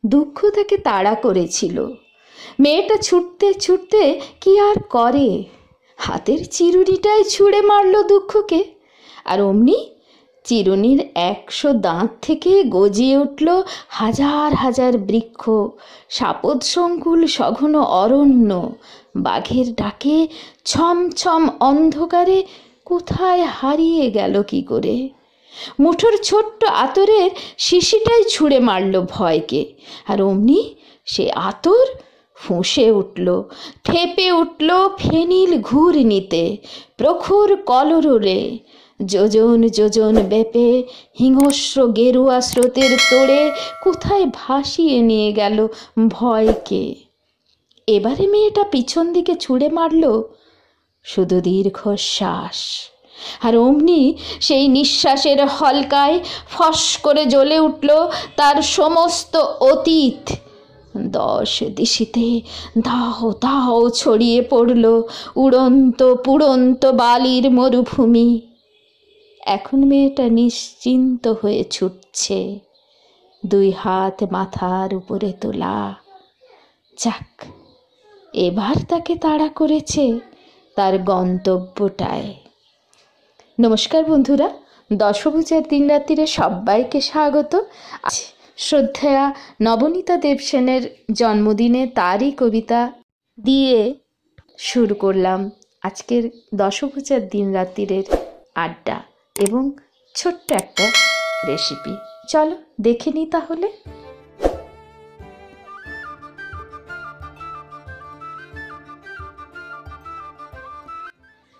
দুঃখ তাকে তাড়া করেছিল। মেয়েটা ছুটতে ছুটতে কি আর করে, হাতের চিরুনিটাই ছুঁড়ে মারল দুঃখকে। আর অমনি চিরুনির 100 দাঁত থেকে গজিয়ে উঠল হাজার হাজার বৃক্ষ, সাপদসংকুল সঘন অরণ্য। বাঘের ডাকে ছমছম অন্ধকারে কোথায় হারিয়ে গেল কি করে। মুঠোর ছোট্ট আতরের শিশিটাই ছুঁড়ে মারল ভয়কে। আর অমনি সে আতর ফুঁসে উঠল, ফেঁপে উঠল ফেনিল ঘূর্ণিতে, প্রখর কলরলে। যোজন যোজন বেপে হিংস্র গেরুয়া স্রোতের তোড়ে কোথায় ভাসিয়ে নিয়ে গেল ভয়কে। এবারে মেয়েটা পিছন দিকে ছুঁড়ে মারল শুধু দীর্ঘশ্বাস। আর অমনি সেই নিঃশ্বাসের হলকায় ফস করে জ্বলে উঠল তার সমস্ত অতীত। 10 দিশিতে দাও দাও ছড়িয়ে পড়ল উড়ন্ত পুড়ন্ত বালির মরুভূমি। এখন মেয়েটা নিশ্চিন্ত হয়ে ছুটছে, 2 হাত মাথার উপরে তোলা। যাক, এবার তাকে তাড়া করেছে তার গন্তব্যটায়। নমস্কার বন্ধুরা, দশভুজার দিনরাত্রিরে সবাইকে স্বাগত। শ্রদ্ধেয়া নবনীতা দেবসেনের জন্মদিনে তারই কবিতা দিয়ে শুরু করলাম আজকের দশভুজার দিনরাত্রিরের আড্ডা এবং ছোট্ট একটা রেসিপি। চলো দেখে নিই তাহলে।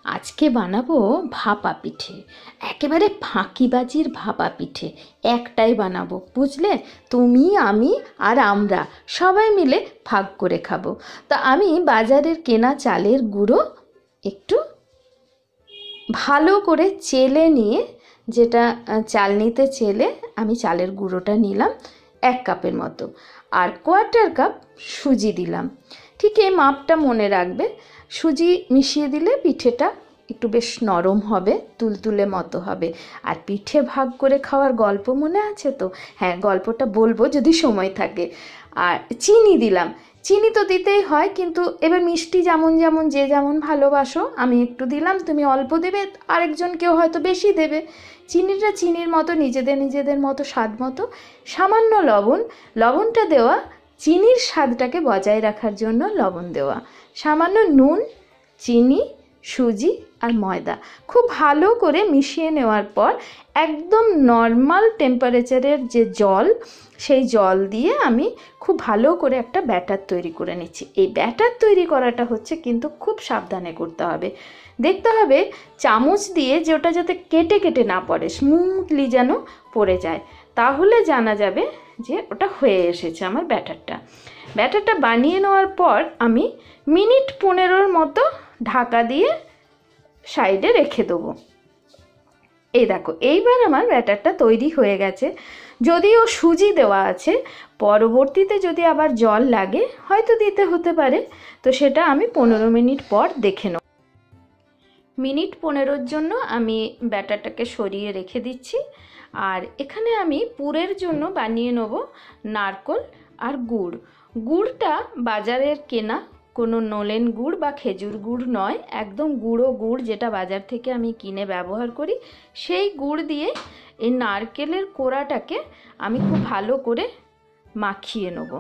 আজকে বানাবো ভাপা পিঠে, একেবারে ফাঁকিবাজির ভাপা পিঠে। একটাই বানাবো, বুঝলে? তুমি, আমি আর আমরা সবাই মিলে ভাগ করে খাবো। তা আমি বাজারের কেনা চালের গুঁড়ো একটু ভালো করে চেলে নিয়ে, যেটা চালনিতে চেলে আমি চালের গুঁড়োটা নিলাম 1 কাপের মতো, আর 1/4 কাপ সুজি দিলাম। ঠিক এই মাপটা মনে রাখবে। সুজি মিশিয়ে দিলে পিঠেটা একটু বেশ নরম হবে, তুলতুলে মতো হবে। আর পিঠে ভাগ করে খাওয়ার গল্প মনে আছে তো? হ্যাঁ, গল্পটা বলবো যদি সময় থাকে। আর চিনি দিলাম, চিনি তো দিতেই হয়, কিন্তু এবার মিষ্টি যেমন যেমন যে যেমন ভালোবাসো। আমি একটু দিলাম, তুমি অল্প দেবে, আরেকজন কেউ হয়তো বেশি দেবে। চিনিটা চিনির মতো, নিজেদের মতো স্বাদ মতো। সামান্য লবণ, লবণটা দেওয়া চিনির স্বাদটাকে বজায় রাখার জন্য লবণ দেওয়া। সামান্য নুন, চিনি, সুজি আর ময়দা খুব ভালো করে মিশিয়ে নেওয়ার পর একদম নর্মাল টেম্পারেচারের যে জল, সেই জল দিয়ে আমি খুব ভালো করে একটা ব্যাটার তৈরি করে নিচ্ছি। এই ব্যাটার তৈরি করাটা হচ্ছে কিন্তু খুব সাবধানে করতে হবে। দেখতে হবে চামচ দিয়ে যে ওটা যাতে কেটে কেটে না পড়ে, স্মুথলি যেন পড়ে যায়, তাহলে জানা যাবে যে ওটা হয়ে এসেছে আমার ব্যাটারটা। ব্যাটারটা বানিয়ে নেওয়ার পর আমি মিনিট 15 মতো ঢাকা দিয়ে সাইডে রেখে দেবো। এই দেখো, এইবার আমার ব্যাটারটা তৈরি হয়ে গেছে। যদিও সুজি দেওয়া আছে, পরবর্তীতে যদি আবার জল লাগে হয়তো দিতে হতে পারে, তো সেটা আমি 15 মিনিট পর দেখে নেব। মিনিট 15-র জন্য আমি ব্যাটারটাকে সরিয়ে রেখে দিচ্ছি। আর এখানে আমি পুরের জন্য বানিয়ে নেব নারকেল আর গুড়। গুড়টা বাজারের কেনা কোনো নলেন গুড় বা খেজুর গুড় নয়, একদম গুঁড়ো গুড় যেটা বাজার থেকে আমি কিনে ব্যবহার করি, সেই গুড় দিয়ে এই নারকেলের কোড়াটাকে আমি খুব ভালো করে মাখিয়ে নেব।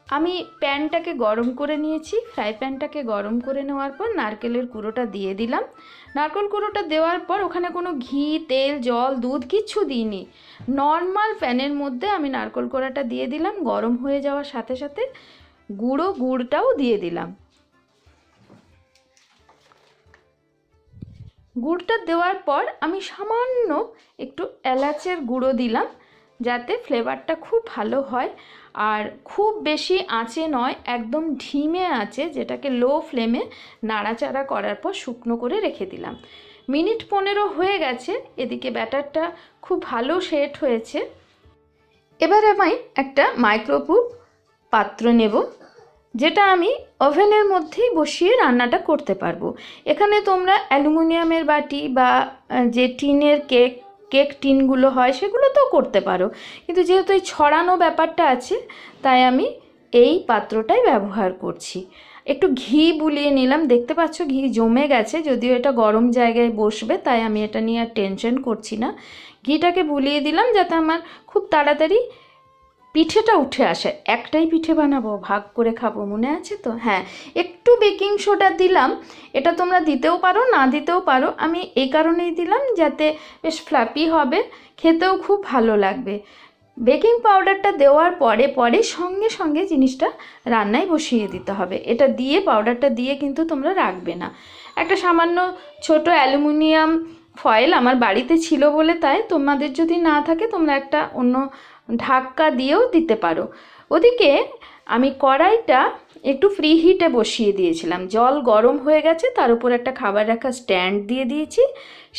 আমি প্যানটাকে গরম করে নিয়েছি। ফ্রাই প্যানটাকে গরম করে নেওয়ার পর নারকেলের কুড়োটা দিয়ে দিলাম। নারকেল কুড়োটা দেওয়ার পর ওখানে কোনো ঘি, তেল, জল, দুধ কিচ্ছু দিইনি। নর্মাল প্যানের মধ্যে আমি নারকেল কোড়াটা দিয়ে দিলাম। গরম হয়ে যাওয়ার সাথে সাথে গুড়টাও দিয়ে দিলাম। গুড়টা দেওয়ার পর আমি সামান্য একটু এলাচের গুঁড়ো দিলাম, যাতে ফ্লেভারটা খুব ভালো হয়। আর খুব বেশি আঁচে নয়, একদম ধিমে আঁচে, যেটাকে লো ফ্লেমে নাড়াচাড়া করার পর শুকনো করে রেখে দিলাম। মিনিট 15 হয়ে গেছে। এদিকে ব্যাটারটা খুব ভালো সেট হয়েছে। এবার আমি একটা মাইক্রোওয়েভ পাত্র নেব, যেটা আমি ওভেনের মধ্যেই বসিয়ে রান্নাটা করতে পারবো। এখানে তোমরা অ্যালুমিনিয়ামের বাটি বা যে টিনের কেক কেক টিনগুলো হয় সেগুলো তো করতে পারো, কিন্তু যেহেতু এই ছড়ানো ব্যাপারটা আছে তাই আমি এই পাত্রটাই ব্যবহার করছি। একটু ঘি বুলিয়ে নিলাম, দেখতে পাচ্ছ ঘি জমে গেছে, যদিও এটা গরম জায়গায় বসবে তাই আমি এটা নিয়ে আর টেনশন করছি না। ঘিটাকে বুলিয়ে দিলাম যাতে আমার খুব তাড়াতাড়ি পিঠেটা উঠে আসে। একটাই পিঠে বানাবো, ভাগ করে খাবো, মনে আছে তো? হ্যাঁ, একটু বেকিং সোডা দিলাম, এটা তোমরা দিতেও পারো না দিতেও পারো, আমি এই কারণেই দিলাম যাতে বেশ ফ্লাপি হবে, খেতেও খুব ভালো লাগবে। বেকিং পাউডারটা দেওয়ার পরে পরে সঙ্গে সঙ্গে জিনিসটা রান্নায় বসিয়ে দিতে হবে। এটা দিয়ে পাউডারটা দিয়ে কিন্তু তোমরা রাখবে না। একটা সামান্য ছোট অ্যালুমিনিয়াম ফয়েল আমার বাড়িতে ছিল বলে তাই, তোমাদের যদি না থাকে তোমরা একটা অন্য ঢাকা দিয়েও দিতে পারো। ওদিকে আমি কড়াইটা একটু ফ্রি হিটে বসিয়ে দিয়েছিলাম, জল গরম হয়ে গেছে, তার উপর একটা খাবার রাখা স্ট্যান্ড দিয়ে দিয়েছি।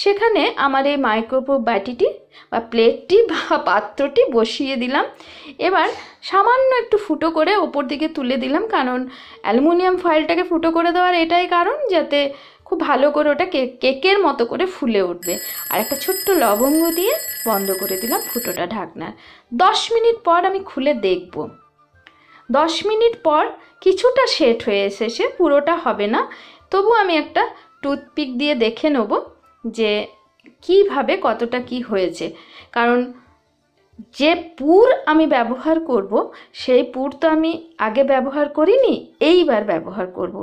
সেখানে আমার এই মাইক্রোওয়েভ বাটিটি বা প্লেটটি বা পাত্রটি বসিয়ে দিলাম। এবার সামান্য একটু ফুটো করে ওপর দিকে তুলে দিলাম, কারণ অ্যালুমিনিয়াম ফয়েলটাকে ফুটো করে দেওয়ার এটাই কারণ যাতে খুব ভালো করে ওটা কেকের মতো করে ফুলে উঠবে। আর একটা ছোট্ট লবঙ্গ দিয়ে বন্ধ করে দিলাম ফুটোটা ঢাকনার। 10 মিনিট পর আমি খুলে দেখব। 10 মিনিট পর কিছুটা সেট হয়ে এসেছে, পুরোটা হবে না, তবু আমি একটা টুথপিক দিয়ে দেখে নেব যে কিভাবে কতটা কি হয়েছে। কারণ যে পুর আমি ব্যবহার করব সেই পুর তো আমি আগে ব্যবহার করিনি, এইবার ব্যবহার করব।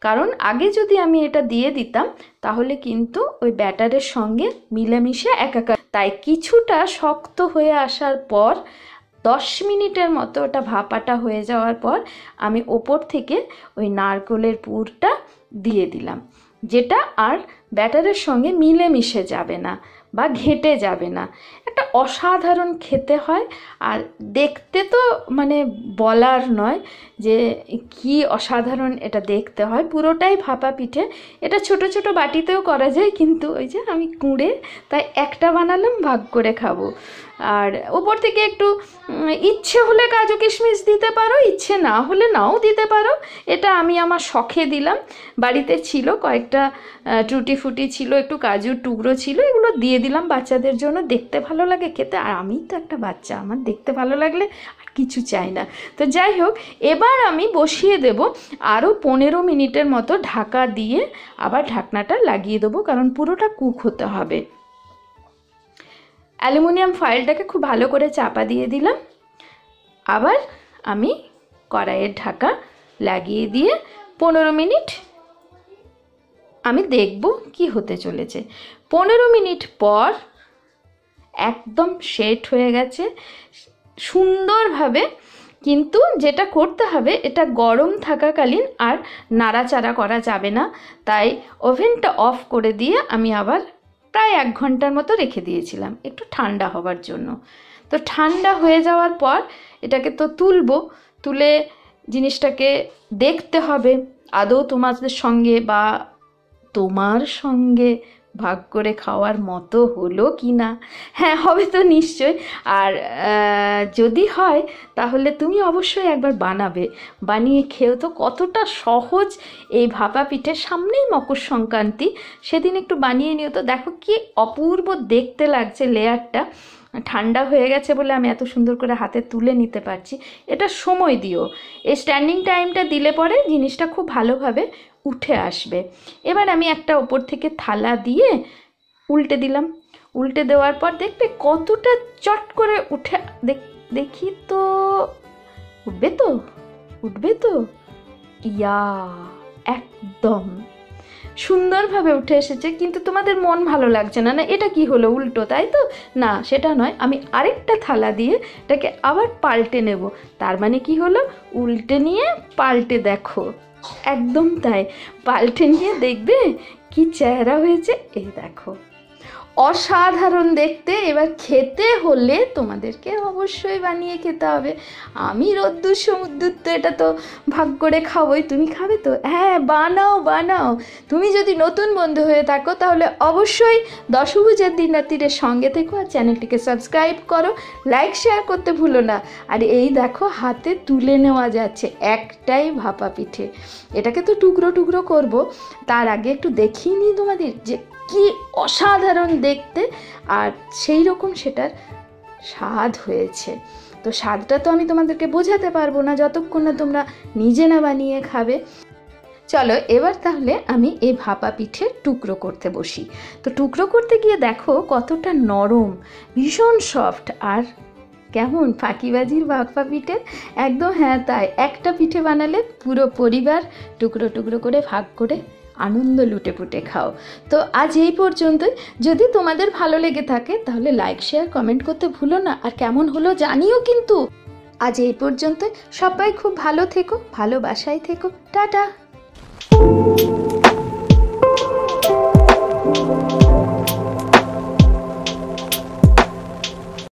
কারণ আগে যদি আমি এটা দিয়ে দিতাম তাহলে কিন্তু ওই ব্যাটারের সঙ্গে মিলেমিশে একাকার, তাই কিছুটা শক্ত হয়ে আসার পর 10 মিনিটের মতো ওটা ভাপাটা হয়ে যাওয়ার পর আমি ওপর থেকে ওই নারকেলের পুরটা দিয়ে দিলাম, যেটা আর ব্যাটারের সঙ্গে মিলেমিশে যাবে না বা ঘেঁটে যাবে না। একটা অসাধারণ খেতে হয়, আর দেখতে তো মানে বলার নয় যে কি অসাধারণ এটা দেখতে হয়। পুরোটাই ভাপা পিঠে, এটা ছোট ছোট বাটিতেও করা যায়, কিন্তু ওই যে আমি কুঁড়ে তাই একটা বানালাম, ভাগ করে খাবো। আর ওপর থেকে একটু ইচ্ছে হলে কাজু কিশমিশ দিতে পারো, ইচ্ছে না হলে নাও দিতে পারো, এটা আমি আমার শখে দিলাম। বাড়িতে ছিল কয়েকটা টুটি ফুটি ছিল, একটু কাজুর টুকরো ছিল, এগুলো দিয়ে দিলাম বাচ্চাদের জন্য, দেখতে ভালো লাগে খেতে, আর আমি তো একটা বাচ্চা, আমার দেখতে ভালো লাগলে আর কিছু চাই না। তো যাই হোক, এবার আমি বসিয়ে দেব আরও 15 মিনিটের মতো ঢাকা দিয়ে, আবার ঢাকনাটা লাগিয়ে দেবো কারণ পুরোটা কুক হতে হবে। অ্যালুমিনিয়াম ফয়েলটাকে খুব ভালো করে চাপা দিয়ে দিলাম, আবার আমি কড়াইয়ের ঢাকা লাগিয়ে দিয়ে 15 মিনিট আমি দেখব কি হতে চলেছে। 15 মিনিট পর একদম সেট হয়ে গেছে সুন্দরভাবে, কিন্তু যেটা করতে হবে এটা গরম থাকাকালীন আর নাড়াচাড়া করা যাবে না, তাই ওভেনটা অফ করে দিয়ে আমি আবার প্রায় 1 ঘন্টার মতো রেখে দিয়েছিলাম একটু ঠান্ডা হবার জন্য। তো ঠান্ডা হয়ে যাওয়ার পর এটাকে তো তুলে জিনিসটাকে দেখতে হবে আদৌ তোমাদের সঙ্গে বা তোমার সঙ্গে ভাগ করে খাওয়ার মতো হলো কি না। হ্যাঁ, হবে তো নিশ্চয়। আর যদি হয় তাহলে তুমি অবশ্যই একবার বানাবে, বানিয়ে খেও তো কতটা সহজ এই ভাপা পিঠে। সামনেই মকর সংক্রান্তি, সেদিন একটু বানিয়ে নিও তো, দেখো কি অপূর্ব দেখতে লাগছে। লেয়ারটা ঠান্ডা হয়ে গেছে বলে আমি এত সুন্দর করে হাতে তুলে নিতে পারছি। এটা সময় দিও, এই স্ট্যান্ডিং টাইমটা দিলে পরে জিনিসটা খুব ভালোভাবে উঠে আসবে। এবার আমি একটা ওপর থেকে থালা দিয়ে উল্টে দিলাম, উল্টে দেওয়ার পর দেখবে কতটা চট করে উঠে, দেখি তো উঠবে তো ইয়া একদম সুন্দরভাবে উঠে এসেছে। কিন্তু তোমাদের মন ভালো লাগছে না, না এটা কি হলো উল্টো, তাই তো? না, সেটা নয়, আমি আরেকটা থালা দিয়ে এটাকে আবার পাল্টে নেব। তার মানে কি হলো, উল্টে নিয়ে পাল্টে দেখো, একদম তাই, পাল্টে নিয়ে দেখবে কি চেহারা হয়েছে। এই দেখো, অসাধারণ দেখতে। এবার খেতে হলে তোমাদেরকে অবশ্যই বানিয়ে খেতে হবে। আমি রোদ্দুর সমুদ্র তো এটা তো ভাগ করে খাবোই, তুমি খাবে তো? হ্যাঁ, বানাও। তুমি যদি নতুন বন্ধু হয়ে থাকো তাহলে অবশ্যই দশভুজের দিন রাত্রির সঙ্গে থেকো, আর চ্যানেলটিকে সাবস্ক্রাইব করো, লাইক শেয়ার করতে ভুলো না। আর এই দেখো হাতে তুলে নেওয়া যাচ্ছে একটাই ভাপা পিঠে। এটাকে তো টুকরো টুকরো করব, তার আগে একটু দেখিয়ে নিই তোমাদের যে কি অসাধারণ দেখতে, আর সেই রকম সেটার স্বাদ হয়েছে। তো স্বাদটা তো আমি তোমাদেরকে বোঝাতে পারবো না যতক্ষণ না তোমরা নিজে না বানিয়ে খাবে। চলো এবার তাহলে আমি এই ভাপা পিঠে টুকরো করতে বসি। তো টুকরো করতে গিয়ে দেখো কতটা নরম, ভীষণ সফট। আর কেমন ফাঁকিবাজির ভাপা পিঠে, একদম হ্যাঁ তাই, একটা পিঠে বানালে পুরো পরিবার টুকরো টুকরো করে ভাগ করে আনন্দ লুটে পুটে খাও। তো আজ এই পর্যন্তই। যদি তোমাদের ভালো লেগে থাকে তাহলে লাইক শেয়ার কমেন্ট করতে ভুলো না, আর কেমন হলো জানিও কিন্তু। আজ এই পর্যন্তই, সবাই খুব ভালো থেকো, ভালোবাসায় থেকো, টাটা।